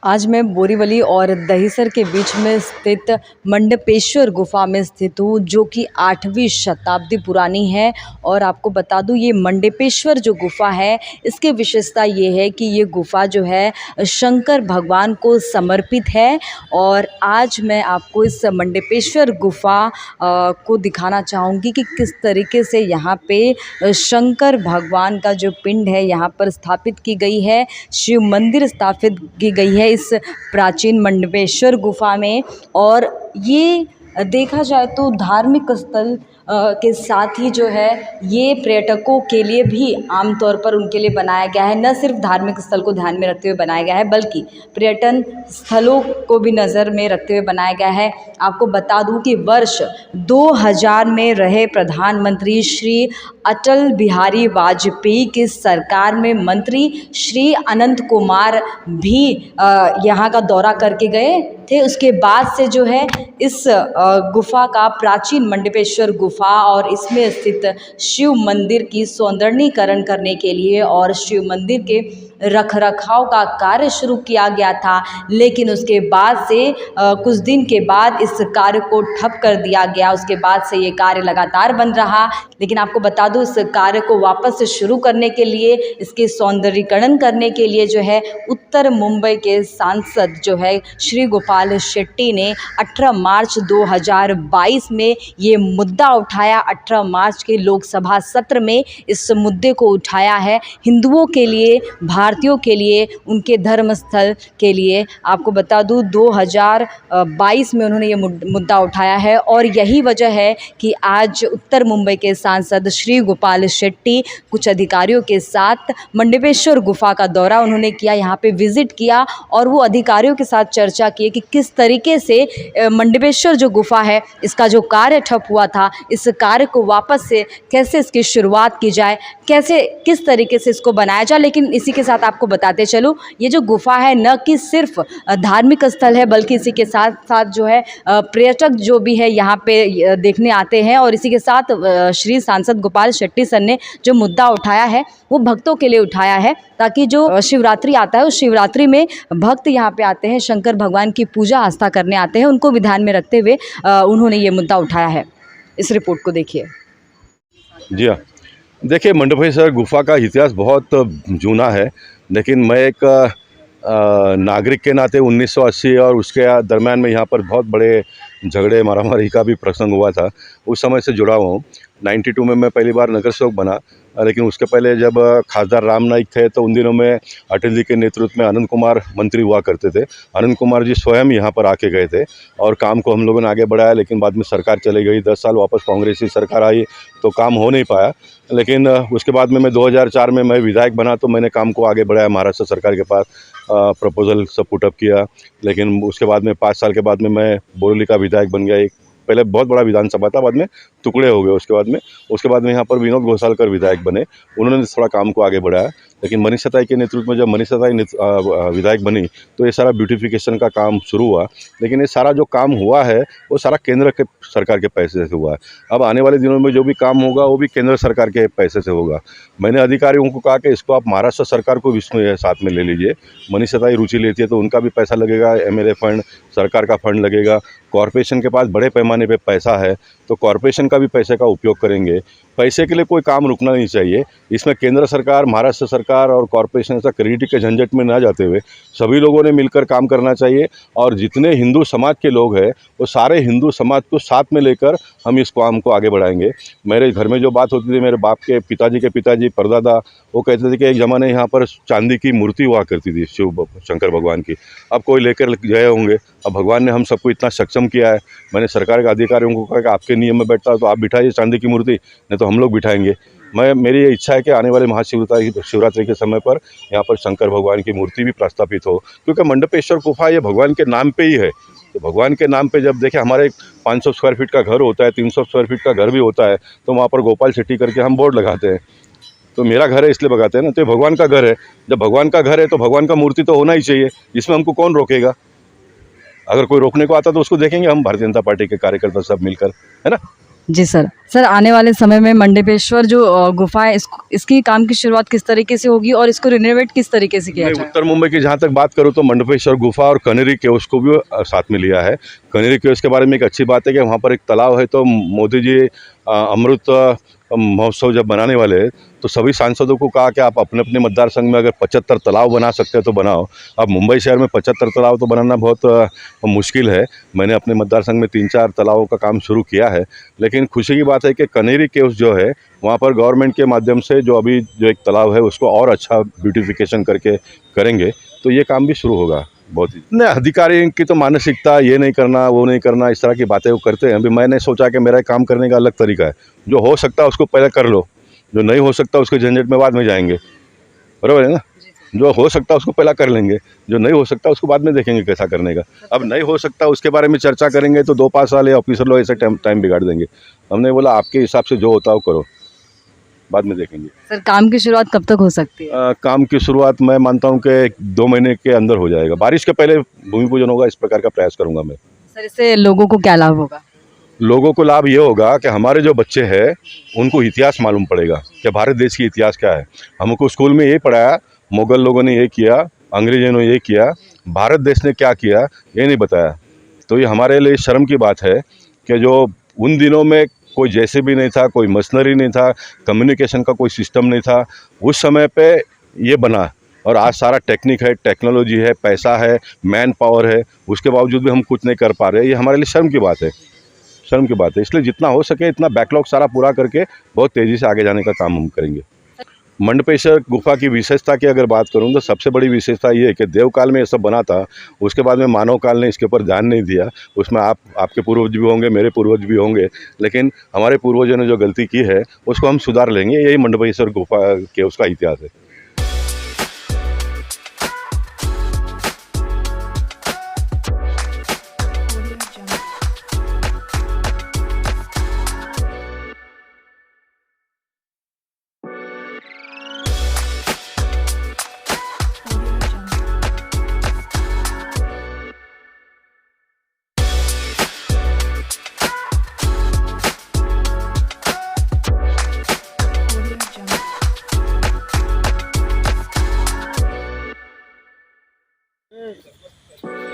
आज मैं बोरीवली और दहिसर के बीच में स्थित मंडपेश्वर गुफा में स्थित हूँ, जो कि 8वीं शताब्दी पुरानी है। और आपको बता दूँ, ये मंडपेश्वर जो गुफा है, इसकी विशेषता ये है कि ये गुफा जो है शंकर भगवान को समर्पित है। और आज मैं आपको इस मंडपेश्वर गुफा को दिखाना चाहूँगी कि किस तरीके से यहाँ पे शंकर भगवान का जो पिंड है यहाँ पर स्थापित की गई है, शिव मंदिर स्थापित की गई है इस प्राचीन मंडपेश्वर गुफा में। और ये देखा जाए तो धार्मिक स्थल के साथ ही जो है ये पर्यटकों के लिए भी आमतौर पर उनके लिए बनाया गया है। न सिर्फ धार्मिक स्थल को ध्यान में रखते हुए बनाया गया है, बल्कि पर्यटन स्थलों को भी नज़र में रखते हुए बनाया गया है। आपको बता दूं कि वर्ष 2000 में रहे प्रधानमंत्री श्री अटल बिहारी वाजपेयी की सरकार में मंत्री श्री अनंत कुमार भी यहाँ का दौरा करके गए थे। उसके बाद से जो है इस गुफा का, प्राचीन मंडपेश्वर गुफा और इसमें स्थित शिव मंदिर की सौंदर्यीकरण करने के लिए और शिव मंदिर के रखरखाव का कार्य शुरू किया गया था। लेकिन उसके बाद से कुछ दिन के बाद इस कार्य को ठप कर दिया गया। उसके बाद से ये कार्य लगातार बंद रहा। लेकिन आपको बता दूं, इस कार्य को वापस से शुरू करने के लिए, इसके सौंदर्यीकरण करने के लिए जो है उत्तर मुंबई के सांसद जो है श्री गोपाल शेट्टी ने 18 मार्च 2022 में ये मुद्दा उठाया। 18 मार्च के लोकसभा सत्र में इस मुद्दे को उठाया है। हिंदुओं के लिए, भारतीयों के लिए, उनके धर्म स्थल के लिए। आपको बता दूं 2022 में उन्होंने ये मुद्दा उठाया है। और यही वजह है कि आज उत्तर मुंबई के सांसद श्री गोपाल शेट्टी कुछ अधिकारियों के साथ मंडपेश्वर गुफा का दौरा उन्होंने किया, यहाँ पे विजिट किया और वो अधिकारियों के साथ चर्चा की कि किस तरीके से मंडपेश्वर जो गुफा है, इसका जो कार्य ठप हुआ था, इस कार्य को वापस से कैसे इसकी शुरुआत की जाए, कैसे किस तरीके से इसको बनाया जाए। लेकिन इसी के साथ आपको बताते चलूँ, ये जो गुफा है न कि सिर्फ धार्मिक स्थल है, बल्कि इसी के साथ साथ जो है पर्यटक जो भी है यहाँ पे देखने आते हैं। और इसी के साथ श्री सांसद गोपाल शेट्टी सर ने जो मुद्दा उठाया है वो भक्तों के लिए उठाया है, ताकि जो शिवरात्रि आता है उस शिवरात्रि में भक्त यहाँ पे आते हैं, शंकर भगवान की पूजा आस्था करने आते हैं, उनको भी ध्यान में रखते हुए उन्होंने ये मुद्दा उठाया है। इस रिपोर्ट को देखिए। जी हाँ, देखिए मंडपेश्वर गुफा का इतिहास बहुत जूना है, लेकिन मैं एक नागरिक के नाते 1980 और उसके दरम्यान में यहाँ पर बहुत बड़े झगड़े मारामारी का भी प्रसंग हुआ था, उस समय से जुड़ा हुआ हूँ। 92 में मैं पहली बार नगर सेवक बना, लेकिन उसके पहले जब खासदार राम नाईक थे तो उन दिनों में अटल जी के नेतृत्व में अनंत कुमार मंत्री हुआ करते थे। अनंत कुमार जी स्वयं यहाँ पर आके गए थे और काम को हम लोगों ने आगे बढ़ाया। लेकिन बाद में सरकार चली गई, 10 साल वापस कांग्रेस की सरकार आई तो काम हो नहीं पाया। लेकिन उसके बाद में मैं 2004 में मैं विधायक बना तो मैंने काम को आगे बढ़ाया, महाराष्ट्र सरकार के पास प्रपोजल सब पुटअप किया। लेकिन उसके बाद में 5 साल के बाद में मैं बोरीवली का विधायक बन गया। एक पहले बहुत बड़ा विधानसभा था, बाद में टुकड़े हो गए। उसके बाद में यहाँ पर विनोद घोषालकर विधायक बने, उन्होंने थोड़ा काम को आगे बढ़ाया। लेकिन मनीष सताई के नेतृत्व में जब मनीष सताई विधायक बनी तो ये सारा ब्यूटिफिकेशन का काम शुरू हुआ। लेकिन ये सारा जो काम हुआ है वो सारा केंद्र के सरकार के पैसे से हुआ है। अब आने वाले दिनों में जो भी काम होगा वो भी केंद्र सरकार के पैसे से होगा। मैंने अधिकारियों को कहा कि इसको आप महाराष्ट्र सरकार को भी इसमें साथ में ले लीजिए। मनीष सताई रुचि लेती है तो उनका भी पैसा लगेगा, MLA फंड, सरकार का फंड लगेगा। कॉरपोरेशन के पास बड़े पैमाने पे पैसा है तो कॉरपोरेशन का भी पैसे का उपयोग करेंगे। पैसे के लिए कोई काम रुकना नहीं चाहिए। इसमें केंद्र सरकार, महाराष्ट्र सरकार और कॉरपोरेशन ऐसा क्रेडिट के झंझट में ना जाते हुए सभी लोगों ने मिलकर काम करना चाहिए। और जितने हिंदू समाज के लोग हैं वो सारे हिंदू समाज को साथ में लेकर हम इस काम को आगे बढ़ाएंगे। मेरे घर में जो बात होती थी, मेरे बाप के पिताजी परदादा वो कहते थे कि एक ज़माने यहाँ पर चांदी की मूर्ति हुआ करती थी शिव शंकर भगवान की, अब कोई लेकर गए होंगे। अब भगवान ने हम सबको इतना सक्षम किया है। मैंने सरकार के अधिकारियों को कहा कि आपके नियम में बैठता तो आप बिठाइए चांदी की मूर्ति, नहीं तो हम लोग बिठाएंगे। मेरी ये इच्छा है कि आने वाले महाशिवरात्रि के समय पर यहाँ पर शंकर भगवान की मूर्ति भी प्रस्थापित हो, क्योंकि मंडपेश्वर गुफा ये भगवान के नाम पे ही है। तो भगवान के नाम पे जब देखें, हमारे 500 स्क्वायर फीट का घर होता है, 300 स्क्वायर फीट का घर भी होता है, तो वहाँ पर गोपाल शेट्टी करके हम बोर्ड लगाते हैं। तो मेरा घर है इसलिए लगाते हैं ना, तो भगवान का घर है। जब भगवान का घर है तो भगवान का मूर्ति तो होना ही चाहिए। इसमें हमको कौन रोकेगा? अगर कोई रोकने को आता तो उसको देखेंगे हम, भारतीय जनता पार्टी के कार्यकर्ता सब मिलकर, है ना। जी सर। सर आने वाले समय में मंडपेश्वर जो गुफा है इसकी काम की शुरुआत किस तरीके से होगी और इसको रिनोवेट किस तरीके से किया मैं जाएगा? उत्तर मुंबई की जहाँ तक बात करूँ तो मंडपेश्वर गुफा और कनेरी केव्स को भी साथ में लिया है। कनेरी केव्स के बारे में एक अच्छी बात है कि वहाँ पर एक तालाब है, तो मोदी जी अमृत महोत्सव जब बनाने वाले हैं तो सभी सांसदों को कहा कि आप अपने अपने मतदार संघ में अगर 75 तालाब बना सकते हैं तो बनाओ। अब मुंबई शहर में 75 तालाब तो बनाना बहुत मुश्किल है। मैंने अपने मतदार संघ में 3-4 तालाबों का काम शुरू किया है, लेकिन खुशी की बात है कि कनेरी केव्स जो है वहाँ पर गवर्नमेंट के माध्यम से जो अभी जो एक तालाब है उसको और अच्छा ब्यूटिफिकेशन करके करेंगे, तो ये काम भी शुरू होगा। बहुत ही नहीं, अधिकारी की तो मानसिकता ये नहीं करना वो नहीं करना इस तरह की बातें वो करते हैं। अभी मैंने सोचा कि मेरा काम करने का अलग तरीका है, जो हो सकता है उसको पहले कर लो, जो नहीं हो सकता उसके झंझट में बाद में जाएंगे, बराबर है ना। जो हो सकता है उसको पहला कर लेंगे, जो नहीं हो सकता उसको बाद में देखेंगे कैसा करने का। अब नहीं हो सकता उसके बारे में चर्चा करेंगे तो 2-5 साल या ऑफिसर लोग ऐसे टाइम बिगाड़ देंगे। हमने बोला आपके हिसाब से जो होता है वो करो, बाद में देखेंगे। सर काम की शुरुआत कब तक हो सकती है? काम की शुरुआत मैं मानता हूँ कि 2 महीने के अंदर हो जाएगा। बारिश के पहले भूमि पूजन होगा, इस प्रकार का प्रयास करूँगा मैं। सर इससे लोगों को क्या लाभ होगा? लोगों को लाभ ये होगा कि हमारे जो बच्चे हैं उनको इतिहास मालूम पड़ेगा कि भारत देश की इतिहास क्या है। हमको स्कूल में ये पढ़ाया, मुग़ल लोगों ने ये किया, अंग्रेज़ों ने ये किया, भारत देश ने क्या किया ये नहीं बताया। तो ये हमारे लिए शर्म की बात है कि जो उन दिनों में कोई जैसे भी नहीं था, कोई मशीनरी नहीं था, कम्युनिकेशन का कोई सिस्टम नहीं था, उस समय पे ये बना और आज सारा टेक्निक है, टेक्नोलॉजी है, पैसा है, मैन पावर है, उसके बावजूद भी हम कुछ नहीं कर पा रहे। ये हमारे लिए शर्म की बात है, शर्म की बात है। इसलिए जितना हो सके इतना बैकलॉग सारा पूरा करके बहुत तेज़ी से आगे जाने का काम हम करेंगे। मंडपेश्वर गुफा की विशेषता की अगर बात करूं तो सबसे बड़ी विशेषता ये है कि देवकाल में ये सब बना था, उसके बाद में मानव काल ने इसके ऊपर ध्यान नहीं दिया। उसमें आपके पूर्वज भी होंगे, मेरे पूर्वज भी होंगे, लेकिन हमारे पूर्वजों ने जो गलती की है उसको हम सुधार लेंगे। यही मंडपेश्वर गुफा के उसका इतिहास है। Audio Jungle.